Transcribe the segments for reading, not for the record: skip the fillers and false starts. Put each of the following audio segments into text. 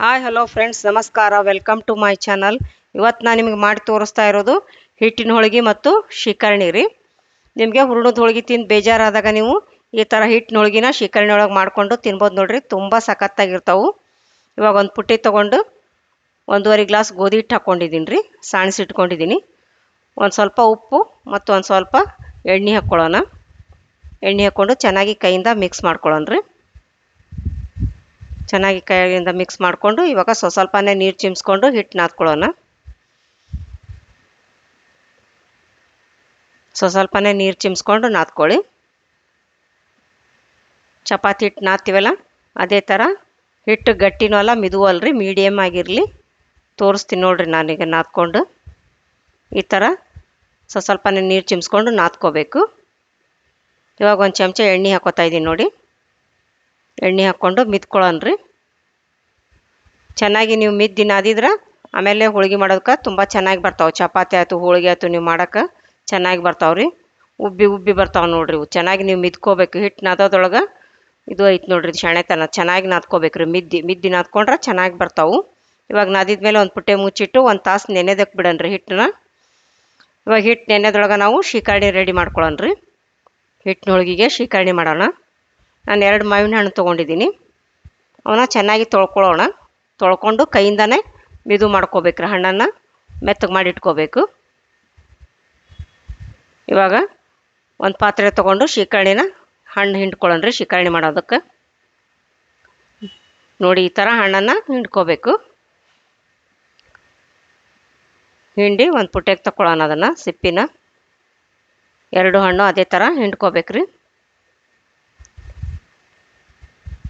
Hi hello friends, ನಮಸ್ಕಾರ. Welcome to my channel. ಇವತ್ತು ನಾನು ನಿಮಗೆ ಮಾಡಿ ತೋರಿಸ್ತಾ ಇರೋದು ಹಿಟ್ಟಿನ ಹೋಳಿಗೆ ಮತ್ತು ಶಿಕರಣಿ ರೀ. ನಿಮಗೆ ಹೂರಣದ ಹೋಳಿಗೆ ತಿಂದು ಬೇಜಾರಾದಾಗ ನೀವು ಈ ಥರ ಹಿಟ್ಟಿನ ಹೋಳಿಗೆನ ಶಿಕರಣಿ ಒಳಗೆ ಮಾಡಿಕೊಂಡು ತಿನ್ಬೋದು ನೋಡ್ರಿ. ತುಂಬ ಸಖತ್ತಾಗಿರ್ತಾವೆ. ಇವಾಗ ಒಂದು ಪುಟ್ಟಿ ತೊಗೊಂಡು 1.5 ಗ್ಲಾಸ್ ಗೋಧಿ ಹಿಟ್ಟು ಹಾಕ್ಕೊಂಡಿದ್ದೀನಿ ರೀ, ಸಾಣಿಸಿಟ್ಕೊಂಡಿದ್ದೀನಿ. ಒಂದು ಸ್ವಲ್ಪ ಉಪ್ಪು ಮತ್ತು ಒಂದು ಸ್ವಲ್ಪ ಎಣ್ಣೆ ಹಾಕ್ಕೊಳ್ಳೋಣ. ಎಣ್ಣೆ ಹಾಕ್ಕೊಂಡು ಚೆನ್ನಾಗಿ ಕೈಯಿಂದ ಮಿಕ್ಸ್ ಮಾಡ್ಕೊಳ್ಳೋಣ ರೀ. ಚೆನ್ನಾಗಿ ಕೈಯಿಂದ ಮಿಕ್ಸ್ ಮಾಡಿಕೊಂಡು ಇವಾಗ ಸ್ವಲ್ಪನೇ ನೀರು ಚಿಮ್ಸ್ಕೊಂಡು ಹಿಟ್ಟು ನಾದ್ಕೊಳ್ಳೋಣ. ಸ್ವಲ್ಪನೇ ನೀರು ಚಿಮ್ಸ್ಕೊಂಡು ನಾದ್ಕೊಳ್ಳಿ. ಚಪಾತಿ ಹಿಟ್ಟು ನಾದ್ತೀವಲ್ಲ ಅದೇ ಥರ ಹಿಟ್ಟು ಗಟ್ಟಿನೂ ಅಲ್ಲ ಮಿದುವು ಅಲ್ರಿ, ಮೀಡಿಯಮ್ ಆಗಿರಲಿ. ತೋರಿಸ್ತೀನಿ ನೋಡಿರಿ ನಾನೀಗ ನಾದ್ಕೊಂಡು. ಈ ಥರ ಸ್ವಲ್ಪನೇ ನೀರು ಚಿಮ್ಸ್ಕೊಂಡು ನಾದ್ಕೋಬೇಕು. ಇವಾಗ ಒಂದು ಚಮಚ ಎಣ್ಣೆ ಹಾಕೋತಾ ಇದ್ದೀನಿ ನೋಡಿ. ಎಣ್ಣೆ ಹಾಕ್ಕೊಂಡು ಮಿದ್ಕೊಳ್ಳೋಣ ರೀ. ಚೆನ್ನಾಗಿ ನೀವು ಮಿದ್ದಿ ನಾದಿದ್ರೆ ಆಮೇಲೆ ಹೋಳಿಗೆ ಮಾಡೋದಕ್ಕೆ ತುಂಬ ಚೆನ್ನಾಗಿ ಬರ್ತಾವೆ. ಚಪಾತಿ ಆಯಿತು ಹೋಳಿಗೆ ಆಯಿತು ನೀವು ಮಾಡೋಕೆ ಚೆನ್ನಾಗಿ ಬರ್ತಾವೆ ರೀ. ಉಬ್ಬಿ ಉಬ್ಬಿ ಬರ್ತಾವೆ ನೋಡಿರಿ. ಇವು ಚೆನ್ನಾಗಿ ನೀವು ಮಿದ್ಕೋಬೇಕು. ಹಿಟ್ಟು ನಾದೋದ್ರೊಳಗೆ ಇದು ಐತೆ ನೋಡಿರಿ, ಶಣೆತನ ಚೆನ್ನಾಗಿ ನಾದ್ಕೋಬೇಕು ರೀ. ಮಿದ್ದಿ ನಾದ್ಕೊಂಡ್ರೆ ಚೆನ್ನಾಗಿ ಬರ್ತಾವೆ. ಇವಾಗ ನಾದಿದ್ಮೇಲೆ ಒಂದು ಪುಟ್ಟೆ ಮುಚ್ಚಿಟ್ಟು ಒಂದು ತಾಸು ನೆನೆದಕ್ಕೆ ಬಿಡೋಣ ರೀ ಹಿಟ್ಟನ್ನ. ಇವಾಗ ಹಿಟ್ಟು ನೆನೆದೊಳಗೆ ನಾವು ಶಿಕರಣಿ ರೆಡಿ ಮಾಡ್ಕೊಳ್ಳೋಣ ರೀ. ಹಿಟ್ಟಿನ ಹೋಳಿಗೆಗೆ ಶಿಕರಣಿ ಮಾಡೋಣ. ನಾನು 2 ಮಾವಿನ ಹಣ್ಣು ತೊಗೊಂಡಿದ್ದೀನಿ. ಅವನ್ನ ಚೆನ್ನಾಗಿ ತೊಳ್ಕೊಳ್ಳೋಣ. ತೊಳ್ಕೊಂಡು ಕೈಯಿಂದನೇ ಮಿದು ಮಾಡ್ಕೋಬೇಕ್ರಿ. ಹಣ್ಣನ್ನು ಮೆತ್ತಗೆ ಮಾಡಿ ಇಟ್ಕೋಬೇಕು. ಇವಾಗ ಒಂದು ಪಾತ್ರೆ ತೊಗೊಂಡು ಶಿಕರಣಿನ ಹಣ್ಣು ಹಿಂಡ್ಕೊಳ್ಳೋಣ ರೀ. ಶಿಕರಣಿ ಮಾಡೋದಕ್ಕೆ ನೋಡಿ ಈ ಥರ ಹಣ್ಣನ್ನು ಹಿಂಡ್ಕೋಬೇಕು. ಹಿಂಡಿ ಒಂದು ಪುಟ್ಟೆಗೆ ತಗೊಳ್ಳೋಣ ಅದನ್ನು, ಸಿಪ್ಪಿನ. 2 ಹಣ್ಣು ಅದೇ ಥರ ಹಿಂಡ್ಕೋಬೇಕ್ರಿ.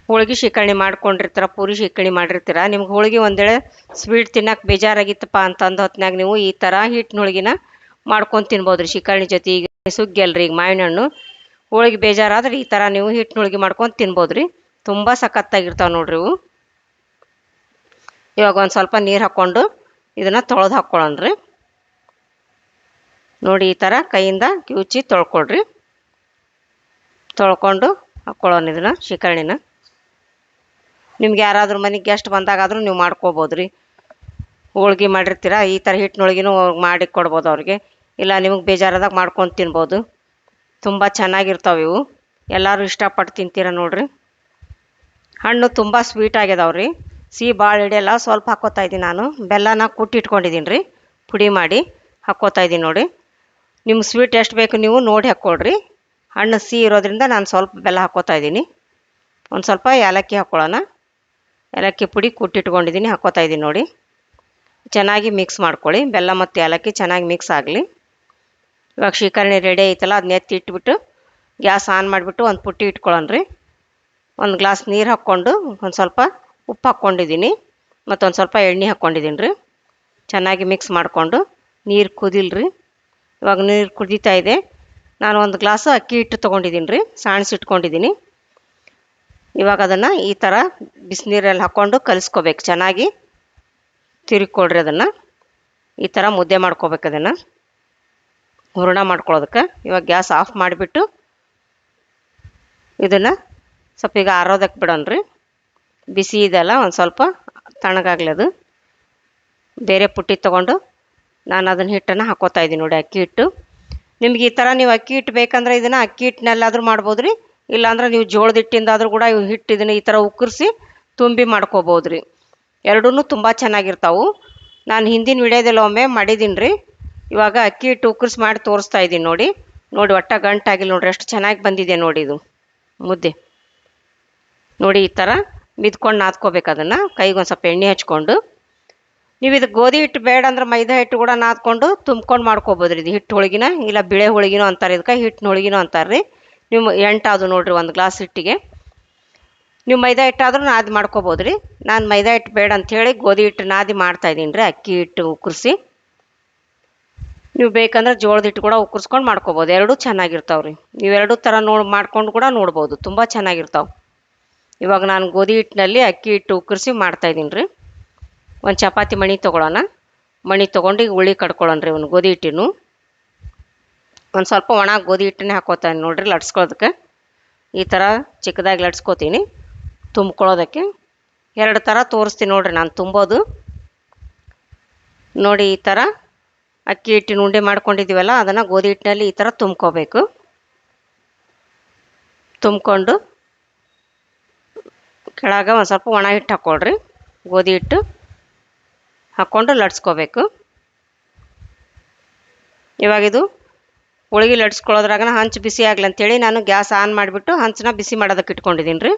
ಹೋಳಿಗೆ ಶಿಕರಣಿ ಮಾಡ್ಕೊಂಡಿರ್ತೀರ, ಪೂರಿ ಶಿಕರಣಿ ಮಾಡಿರ್ತೀರ. ನಿಮ್ಗೆ ಹೋಳಿಗೆ ಒಂದೇಳೆ ಸ್ವೀಟ್ ತಿನ್ನಕ್ಕೆ ಬೇಜಾರಾಗಿತ್ತಪ್ಪ ಅಂತಂದು ಹೊತ್ನಾಗ ನೀವು ಈ ಥರ ಹಿಟ್ಟಿನ ಹೋಳಿಗೆನ ಮಾಡ್ಕೊಂಡು ತಿನ್ಬೋದು ರೀ. ಶಿಕರಣಿ ಜೊತೆ ಈಗ ಸುಗ್ಗಿ ಅಲ್ರಿ, ಈಗ ಮಾವಿನ ಹಣ್ಣು ಹೋಳಿಗೆ ಬೇಜಾರಾದ್ರೆ ಈ ಥರ ನೀವು ಹಿಟ್ಟಿನ ಹೋಳಿಗೆ ಮಾಡ್ಕೊಂಡು ತಿನ್ಬೋದು ರೀ. ತುಂಬ ಸಖತ್ತಾಗಿರ್ತಾವೆ ನೋಡ್ರಿ ಇವು. ಇವಾಗ ಒಂದು ಸ್ವಲ್ಪ ನೀರು ಹಾಕ್ಕೊಂಡು ಇದನ್ನು ತೊಳೆದು ಹಾಕ್ಕೊಳ್ಳೋಣ ರೀ. ನೋಡಿ ಈ ಥರ ಕೈಯಿಂದ ಕಿವುಚಿ ತೊಳ್ಕೊಳ್ರಿ. ತೊಳ್ಕೊಂಡು ಹಾಕ್ಕೊಳ್ಳೋಣ ಇದನ್ನು ಶಿಕರಣಿನ. ನಿಮ್ಗೆ ಯಾರಾದ್ರೂ ಮನೆಗೆ ಗೆಸ್ಟ್ ಬಂದಾಗಾದರೂ ನೀವು ಮಾಡ್ಕೋಬೋದು ರೀ. ಹೋಳ್ಗೆ ಮಾಡಿರ್ತೀರ ಈ ಥರ ಹಿಟ್ಟಿನ ಹೋಳಿಗೆನೂ ಮಾಡಿ ಕೊಡ್ಬೋದು ಅವ್ರಿಗೆ. ಇಲ್ಲ ನಿಮಗೆ ಬೇಜಾರಾದಾಗ ಮಾಡ್ಕೊಂಡು ತಿನ್ಬೋದು. ತುಂಬ ಚೆನ್ನಾಗಿರ್ತಾವೆ ಇವು. ಎಲ್ಲರೂ ಇಷ್ಟಪಟ್ಟು ತಿಂತೀರ ನೋಡ್ರಿ. ಹಣ್ಣು ತುಂಬ ಸ್ವೀಟ್ ಆಗ್ಯದಾವೆ ರೀ. ಸಿಹಿ ಭಾಳ ಹಿಡಿಯಲ್ಲ, ಸ್ವಲ್ಪ ಹಾಕ್ಕೋತಾ ಇದ್ದೀನಿ ನಾನು. ಬೆಲ್ಲನ ಕುಟ್ಟಿ ಇಟ್ಕೊಂಡಿದ್ದೀನಿ ರೀ, ಪುಡಿ ಮಾಡಿ ಹಾಕ್ಕೋತಾ ಇದ್ದೀನಿ ನೋಡಿ. ನಿಮ್ಗೆ ಸ್ವೀಟ್ ಎಷ್ಟು ಬೇಕು ನೀವು ನೋಡಿ ಹಾಕ್ಕೊಳ್ರಿ. ಹಣ್ಣು ಸಿಹಿ ಇರೋದ್ರಿಂದ ನಾನು ಸ್ವಲ್ಪ ಬೆಲ್ಲ ಹಾಕ್ಕೋತಾ ಇದ್ದೀನಿ. ಒಂದು ಸ್ವಲ್ಪ ಏಲಕ್ಕಿ ಹಾಕ್ಕೊಳ್ಳೋಣ. ಏಲಕ್ಕಿ ಪುಡಿ ಕುಟ್ಟಿಟ್ಕೊಂಡಿದ್ದೀನಿ, ಹಾಕ್ಕೋತಾ ಇದ್ದೀನಿ ನೋಡಿ. ಚೆನ್ನಾಗಿ ಮಿಕ್ಸ್ ಮಾಡ್ಕೊಳ್ಳಿ. ಬೆಲ್ಲ ಮತ್ತು ಏಲಕ್ಕಿ ಚೆನ್ನಾಗಿ ಮಿಕ್ಸ್ ಆಗಲಿ. ಇವಾಗ ಶಿಕರಣಿ ರೆಡಿ ಐತಲ್ಲ, ಅದನ್ನ ಎತ್ತಿ ಇಟ್ಬಿಟ್ಟು ಗ್ಯಾಸ್ ಆನ್ ಮಾಡಿಬಿಟ್ಟು ಒಂದು ಪುಟ್ಟಿ ಇಟ್ಕೊಳ್ಳೋಣ ರೀ. ಒಂದು ಗ್ಲಾಸ್ ನೀರು ಹಾಕ್ಕೊಂಡು ಒಂದು ಸ್ವಲ್ಪ ಉಪ್ಪು ಹಾಕ್ಕೊಂಡಿದ್ದೀನಿ ಮತ್ತು ಸ್ವಲ್ಪ ಎಣ್ಣೆ ಹಾಕ್ಕೊಂಡಿದ್ದೀನಿ ರೀ. ಚೆನ್ನಾಗಿ ಮಿಕ್ಸ್ ಮಾಡಿಕೊಂಡು ನೀರು ಕುದಿಲ್ರಿ. ಇವಾಗ ನೀರು ಕುದೀತಾ ಇದೆ. ನಾನು 1 ಗ್ಲಾಸು ಅಕ್ಕಿ ಹಿಟ್ಟು ತೊಗೊಂಡಿದ್ದೀನಿ ರೀ, ಸಾಣಿಸಿಟ್ಕೊಂಡಿದ್ದೀನಿ. ಇವಾಗ ಅದನ್ನು ಈ ಥರ ಬಿಸಿನೀರಲ್ಲಿ ಹಾಕ್ಕೊಂಡು ಕಲಿಸ್ಕೋಬೇಕು. ಚೆನ್ನಾಗಿ ತಿರುಗಿಕೊಡ್ರಿ ಅದನ್ನು. ಈ ಥರ ಮುದ್ದೆ ಮಾಡ್ಕೋಬೇಕು ಅದನ್ನು, ಹೂರಣ ಮಾಡ್ಕೊಳ್ಳೋದಕ್ಕೆ. ಇವಾಗ ಗ್ಯಾಸ್ ಆಫ್ ಮಾಡಿಬಿಟ್ಟು ಇದನ್ನು ಸ್ವಲ್ಪ ಈಗ ಆರೋದಕ್ಕೆ ಬಿಡೋಣ ರೀ. ಬಿಸಿ ಇದೆಲ್ಲ ಒಂದು ಸ್ವಲ್ಪ ತಣ್ಣಗಾಗಲಿ ಅದು. ಬೇರೆ ಪುಟ್ಟಿ ತೊಗೊಂಡು ನಾನು ಅದನ್ನು ಹಿಟ್ಟನ್ನು ಹಾಕ್ಕೋತಾ ಇದ್ದೀನಿ ನೋಡಿ, ಅಕ್ಕಿ ಹಿಟ್ಟು. ನಿಮ್ಗೆ ಈ ಥರ ನೀವು ಅಕ್ಕಿ ಹಿಟ್ಟು ಬೇಕಂದ್ರೆ ಇದನ್ನು ಅಕ್ಕಿ ಹಿಟ್ಟಿನಲ್ಲಾದರೂ ಮಾಡ್ಬೋದು ರೀ. ಇಲ್ಲಾಂದ್ರೆ ನೀವು ಜೋಳದ ಹಿಟ್ಟಿಂದಾದರೂ ಕೂಡ ಇವು ಹಿಟ್ಟು ಇದನ್ನು ಈ ಥರ ಉಕ್ಕರಿಸಿ ತುಂಬಿ ಮಾಡ್ಕೋಬೋದು ರೀ. ಎರಡೂ ತುಂಬ ಚೆನ್ನಾಗಿರ್ತಾವೆ. ನಾನು ಹಿಂದಿನ ವಿಡಿಯೋದಲ್ಲಿ ಒಮ್ಮೆ ಮಾಡಿದ್ದೀನಿ ರೀ. ಇವಾಗ ಅಕ್ಕಿ ಹಿಟ್ಟು ಉಕ್ಕರಿಸಿ ಮಾಡಿ ತೋರಿಸ್ತಾ ಇದ್ದೀನಿ ನೋಡಿ. ಒಟ್ಟ ಗಂಟಾಗಿಲ್ಲ ನೋಡ್ರಿ, ಎಷ್ಟು ಚೆನ್ನಾಗಿ ಬಂದಿದೆ ನೋಡಿ ಇದು ಮುದ್ದೆ. ನೋಡಿ ಈ ಥರ ಮಿದ್ಕೊಂಡು ನಾದ್ಕೋಬೇಕು ಅದನ್ನು. ಕೈಗೆ ಒಂದು ಸ್ವಲ್ಪ ಎಣ್ಣೆ ಹಚ್ಕೊಂಡು. ನೀವು ಇದು ಗೋಧಿ ಹಿಟ್ಟು ಬೇಡ ಅಂದ್ರೆ ಮೈದಾ ಹಿಟ್ಟು ಕೂಡ ನಾದ್ಕೊಂಡು ತುಂಬ್ಕೊಂಡು ಮಾಡ್ಕೋಬೋದು ರೀ. ಇದು ಹಿಟ್ಟು ಹೋಳಿಗೆನ, ಇಲ್ಲ ಬಿಳೆ ಹೋಳಿಗೆನೂ ಅಂತಾರೆ ಇದಕ್ಕೆ, ಹಿಟ್ಟಿನ ಹೋಳಿಗೆನೂ ಅಂತಾರೆ ರೀ. ನೀವು 8 ಅದು ನೋಡಿರಿ 1 ಗ್ಲಾಸ್ ಹಿಟ್ಟಿಗೆ. ನೀವು ಮೈದಾ ಹಿಟ್ಟಾದ್ರೂ ನಾದಿ ಮಾಡ್ಕೋಬೋದು ರೀ. ನಾನು ಮೈದಾ ಹಿಟ್ಟು ಬೇಡ ಅಂಥೇಳಿ ಗೋಧಿ ಹಿಟ್ಟು ನಾದಿ ಮಾಡ್ತಾಯಿದ್ದೀನಿ ರೀ, ಅಕ್ಕಿ ಹಿಟ್ಟು ಉಕ್ಕರಿಸಿ. ನೀವು ಬೇಕಂದ್ರೆ ಜೋಳದ ಹಿಟ್ಟು ಕೂಡ ಉಕ್ಕರಿಸ್ಕೊಂಡು ಮಾಡ್ಕೋಬೋದು. ಎರಡೂ ಚೆನ್ನಾಗಿರ್ತಾವೆ ರೀ. ನೀವು ಎರಡೂ ಥರ ಮಾಡ್ಕೊಂಡು ಕೂಡ ನೋಡ್ಬೋದು, ತುಂಬ ಚೆನ್ನಾಗಿರ್ತಾವೆ. ಇವಾಗ ನಾನು ಗೋಧಿ ಹಿಟ್ಟಿನಲ್ಲಿ ಅಕ್ಕಿ ಹಿಟ್ಟು ಉಕ್ಕರಿಸಿ ಮಾಡ್ತಾಯಿದ್ದೀನಿ ರೀ. ಒಂದು ಚಪಾತಿ ಮಣಿ ತೊಗೊಳ್ಳೋಣ. ಮಣಿ ತೊಗೊಂಡು ಈಗ ಉಳ್ಳಿ ಕಡ್ಕೊಳ್ಳೋಣ ರೀ. ಒಂದು ಗೋಧಿ ಹಿಟ್ಟಿನೂ ಒಂದು ಸ್ವಲ್ಪ ಒಣ ಗೋಧಿ ಹಿಟ್ಟನ್ನೇ ಹಾಕ್ಕೋತಾನೆ ನೋಡಿರಿ ಲಟ್ಸ್ಕೊಳ್ಳೋದಕ್ಕೆ. ಈ ಥರ ಚಿಕ್ಕದಾಗಿ ಲಟ್ಸ್ಕೊತೀನಿ ತುಂಬ್ಕೊಳ್ಳೋದಕ್ಕೆ. ಎರಡು ಥರ ತೋರಿಸ್ತೀನಿ ನೋಡಿರಿ ನಾನು ತುಂಬೋದು. ನೋಡಿ ಈ ಥರ ಅಕ್ಕಿ ಹಿಟ್ಟಿನ ಉಂಡೆ ಮಾಡ್ಕೊಂಡಿದ್ದೀವಲ್ಲ ಅದನ್ನು ಗೋಧಿ ಹಿಟ್ಟಿನಲ್ಲಿ ಈ ಥರ ತುಂಬ್ಕೋಬೇಕು. ತುಂಬಿಕೊಂಡು ಕೆಳಗೆ ಒಂದು ಸ್ವಲ್ಪ ಒಣ ಹಿಟ್ಟು ಹಾಕ್ಕೊಳ್ರಿ. ಗೋಧಿ ಹಿಟ್ಟು ಹಾಕ್ಕೊಂಡು ಲಟ್ಸ್ಕೋಬೇಕು. ಇವಾಗಿದು ಹೋಳಿಗೆ ಲಟ್ಸ್ಕೊಳ್ಳೋದ್ರಾಗ ಹಂಚು ಬಿಸಿ ಆಗಲಿ ಅಂತೇಳಿ ನಾನು ಗ್ಯಾಸ್ ಆನ್ ಮಾಡಿಬಿಟ್ಟು ಹಂಚನ್ನ ಬಿಸಿ ಮಾಡೋದಕ್ಕೆ ಇಟ್ಕೊಂಡಿದ್ದೀನಿ ರೀ.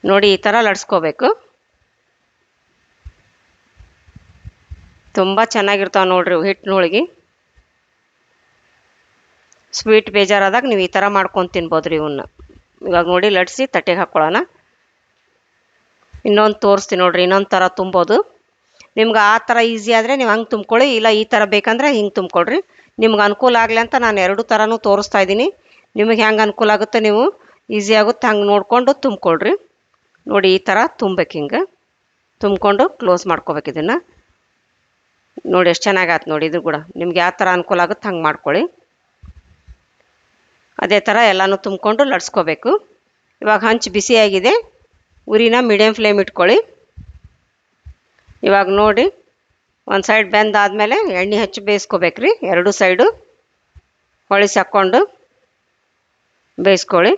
ನೋಡಿ ಈ ಥರ ಲಟ್ಸ್ಕೋಬೇಕು. ತುಂಬ ಚೆನ್ನಾಗಿರ್ತಾವೆ ನೋಡ್ರಿ ಹಿಟ್ಟಿನ ಹೋಳಿಗೆ. ಸ್ವೀಟ್ ಬೇಜಾರಾದಾಗ ನೀವು ಈ ಥರ ಮಾಡ್ಕೊಂಡು ತಿನ್ಬೋದು ರೀ ಇವನ್ನ. ಇವಾಗ ನೋಡಿ ಲಟ್ಸಿ ತಟ್ಟೆಗೆ ಹಾಕ್ಕೊಳ್ಳೋಣ. ಇನ್ನೊಂದು ತೋರಿಸ್ತೀನಿ ನೋಡಿರಿ, ಇನ್ನೊಂದು ಥರ ತುಂಬೋದು. ನಿಮ್ಗೆ ಆ ಥರ ಈಸಿ ಆದರೆ ನೀವು ಹಂಗೆ ತುಂಬ್ಕೊಳ್ಳಿ, ಇಲ್ಲ ಈ ಥರ ಬೇಕಂದ್ರೆ ಹಿಂಗೆ ತುಂಬ್ಕೊಳ್ರಿ. ನಿಮ್ಗೆ ಅನುಕೂಲ ಆಗಲಿ ಅಂತ ನಾನು ಎರಡು ಥರನೂ ತೋರಿಸ್ತಾ ಇದ್ದೀನಿ. ನಿಮಗೆ ಹೆಂಗೆ ಅನುಕೂಲ ಆಗುತ್ತೆ ನೀವು ಈಸಿ ಆಗುತ್ತೆ ಹಂಗೆ ನೋಡಿಕೊಂಡು ತುಂಬ್ಕೊಳ್ರಿ. ನೋಡಿ ಈ ಥರ ತುಂಬೇಕು. ಹಿಂಗೆ ತುಂಬಿಕೊಂಡು ಕ್ಲೋಸ್ ಮಾಡ್ಕೋಬೇಕು ಇದನ್ನು. ನೋಡಿ ಎಷ್ಟು ಚೆನ್ನಾಗಾಯ್ತು ನೋಡಿ. ಇದು ಕೂಡ ನಿಮ್ಗೆ ಯಾವ ಥರ ಅನುಕೂಲ ಆಗುತ್ತೆ ಹಂಗೆ ಮಾಡ್ಕೊಳ್ಳಿ. ಅದೇ ಥರ ಎಲ್ಲನೂ ತುಂಬಿಕೊಂಡು ಲಟ್ಸ್ಕೋಬೇಕು. ಇವಾಗ ಹಂಚು ಬಿಸಿಯಾಗಿದೆ, ಉರಿನ ಮೀಡಿಯಮ್ ಫ್ಲೇಮ್ ಇಟ್ಕೊಳ್ಳಿ. ಇವಾಗ ನೋಡಿ ಒಂದು ಸೈಡ್ ಬೆಂದಾದಮೇಲೆ ಎಣ್ಣೆ ಹಚ್ಚಿ ಬೇಯಿಸ್ಕೋಬೇಕ್ರಿ. ಎರಡು ಸೈಡು ಹೊಳಿಸಿ ಹಾಕ್ಕೊಂಡು ಬೇಯಿಸ್ಕೊಳ್ಳಿ.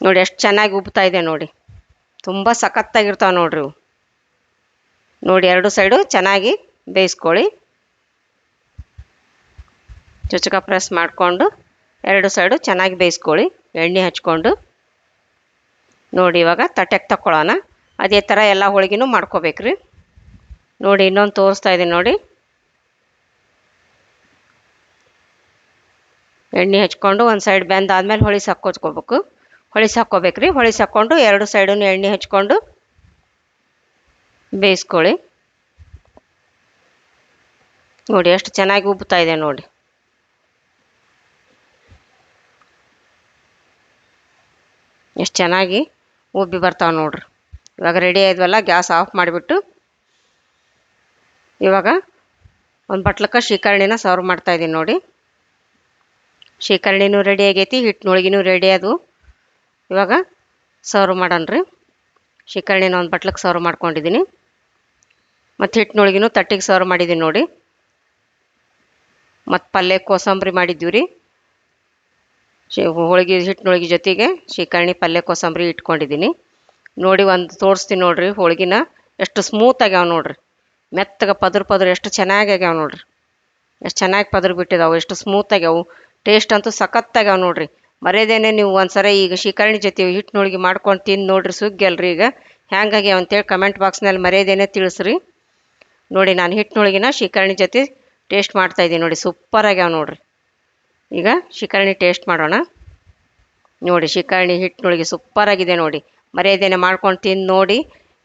ನೋಡಿ ಎಷ್ಟು ಚೆನ್ನಾಗಿ ಉಬ್ತಾ ಇದೆ ನೋಡಿ. ತುಂಬ ಸಖತ್ತಾಗಿರ್ತಾವೆ ನೋಡ್ರಿ ಇವು. ನೋಡಿ ಎರಡು ಸೈಡು ಚೆನ್ನಾಗಿ ಬೇಯಿಸ್ಕೊಳ್ಳಿ. ಚುಚ್ಚಕ ಪ್ರೆಸ್ ಮಾಡಿಕೊಂಡು ಎರಡು ಸೈಡು ಚೆನ್ನಾಗಿ ಬೇಯಿಸ್ಕೊಳ್ಳಿ ಎಣ್ಣೆ ಹಚ್ಕೊಂಡು. ನೋಡಿ ಇವಾಗ ತಟ್ಟೆಗೆ ತಕ್ಕೊಳ್ಳೋಣ. ಅದೇ ಥರ ಎಲ್ಲ ಹೋಳಿಗೆನೂ ಮಾಡ್ಕೋಬೇಕ್ರಿ. ನೋಡಿ ಇನ್ನೊಂದು ತೋರಿಸ್ತಾ ಇದ್ದೀನಿ ನೋಡಿ. ಎಣ್ಣೆ ಹಚ್ಕೊಂಡು ಒಂದು ಸೈಡ್ ಬೆಂದಾದ್ಮೇಲೆ ಹೊಳಿಸಿ ಹಾಕ್ಕೋಬೇಕು. ಹೊಳಿಸಿ ಹಾಕ್ಕೋಬೇಕ್ರಿ. ಹೊಳಿಸಿ ಹಾಕ್ಕೊಂಡು ಎರಡು ಸೈಡೂ ಎಣ್ಣೆ ಹಚ್ಕೊಂಡು ಬೇಯಿಸ್ಕೊಳ್ಳಿ. ನೋಡಿ ಎಷ್ಟು ಚೆನ್ನಾಗಿ ಉಬ್ತಾ ಇದೆ ನೋಡಿ. ಎಷ್ಟು ಚೆನ್ನಾಗಿ ಉಬ್ಬಿ ಬರ್ತಾವೆ ನೋಡ್ರಿ. ಇವಾಗ ರೆಡಿ ಆದ್ವಲ್ಲ, ಗ್ಯಾಸ್ ಆಫ್ ಮಾಡಿಬಿಟ್ಟು ಇವಾಗ ಒಂದು ಬಟ್ಲಕ್ಕೆ ಶೀಕರ್ಣಿನ ಸರ್ವ್ ಮಾಡ್ತಾಯಿದ್ದೀನಿ ನೋಡಿ. ಶೀಕರ್ಣಿನೂ ರೆಡಿ ಆಗೈತಿ, ಹಿಟ್ಟಿನ ಹೋಳಿಗೆನೂ ರೆಡಿ ಆದವು. ಇವಾಗ ಸರ್ವ್ ಮಾಡೋಣ್ರಿ. ಶೀಕರ್ಣಿನ ಒಂದು ಬಟ್ಲಕ್ಕೆ ಸರ್ವ್ ಮಾಡ್ಕೊಂಡಿದ್ದೀನಿ. ಮತ್ತು ಹಿಟ್ಟಿನ ಹೋಳಿಗೆನೂ ತಟ್ಟಿಗೆ ಸರ್ವ್ ಮಾಡಿದ್ದೀನಿ ನೋಡಿ. ಮತ್ತು ಪಲ್ಯ ಕೋಸಂಬರಿ ಮಾಡಿದ್ದೀವಿ ರೀ. ಹೋಳಿಗೆ ಹಿಟ್ಟಿನ ಹೋಳಿಗೆ ಜೊತೆಗೆ ಶೀಕರ್ಣಿ ಪಲ್ಯ ಕೋಸಂಬರಿ ಇಟ್ಕೊಂಡಿದ್ದೀನಿ ನೋಡಿ. ಒಂದು ತೋರಿಸ್ತೀನಿ ನೋಡಿರಿ. ಹೋಳಿಗೆನ ಎಷ್ಟು ಸ್ಮೂತ್ ಆಗ್ಯಾವ ನೋಡಿರಿ. ಮೆತ್ತಗೆ ಪದ್ರ ಎಷ್ಟು ಚೆನ್ನಾಗಿ ಆಗ್ಯಾವ ನೋಡಿರಿ. ಎಷ್ಟು ಚೆನ್ನಾಗಿ ಪದ್ರ ಬಿಟ್ಟಿದಾವೆ, ಎಷ್ಟು ಸ್ಮೂತ್ ಆಗ್ಯಾವು. ಟೇಸ್ಟ್ ಅಂತೂ ಸಖತ್ತಾಗ್ಯಾವ ನೋಡಿರಿ. ಮರ್ಯಾದೇನೆ ನೀವು ಒಂದ್ಸರಿ ಈಗ ಶೀಕರ್ಣಿ ಜೊತೆ ಹಿಟ್ಟಿನ ಹೋಳಿಗೆ ಮಾಡ್ಕೊಂಡು ತಿಂದು ನೋಡಿರಿ. ಸುಗ್ಗಿಯಲ್ರಿ ಈಗ ಹ್ಯಾಂಗಾಗ್ಯಾವ ಅಂತೇಳಿ ಕಮೆಂಟ್ ಬಾಕ್ಸ್ನಲ್ಲಿ ಮರ್ಯಾದೇನೆ ತಿಳಿಸ್ರಿ. ನೋಡಿ ನಾನು ಹಿಟ್ಟಿನ ಹೋಳಿಗೆನ ಶೀಕರ್ಣಿ ಜೊತೆ ಟೇಸ್ಟ್ ಮಾಡ್ತಾಯಿದ್ದೀನಿ ನೋಡಿ. ಸೂಪರ್ ಆಗ್ಯಾವ ನೋಡಿರಿ. ಈಗ ಶೀಕರ್ಣಿ ಟೇಸ್ಟ್ ಮಾಡೋಣ. ನೋಡಿ ಶೀಕರ್ಣಿ ಹಿಟ್ಟಿನ ಹೋಳಿಗೆ ಸೂಪರ್ ಆಗಿದೆ ನೋಡಿ. ಮರ್ಯಾದೇನೆ ಮಾಡ್ಕೊಂಡು ತಿಂದು ನೋಡಿ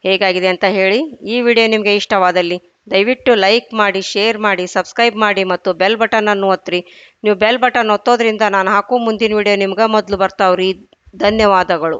ಹೇಗಾಗಿದೆ ಅಂತ ಹೇಳಿ. ಈ ವಿಡಿಯೋ ನಿಮಗೆ ಇಷ್ಟವಾದಲ್ಲಿ ದಯವಿಟ್ಟು ಲೈಕ್ ಮಾಡಿ, ಶೇರ್ ಮಾಡಿ, ಸಬ್ಸ್ಕ್ರೈಬ್ ಮಾಡಿ ಮತ್ತು ಬೆಲ್ ಬಟನನ್ನು ಒತ್ತಿರಿ. ನೀವು ಬೆಲ್ ಬಟನ್ ಒತ್ತೋದ್ರಿಂದ ನಾನು ಹಾಕೋ ಮುಂದಿನ ವಿಡಿಯೋ ನಿಮ್ಗೆ ಮೊದಲು ಬರ್ತಾವ್ರಿ. ಧನ್ಯವಾದಗಳು.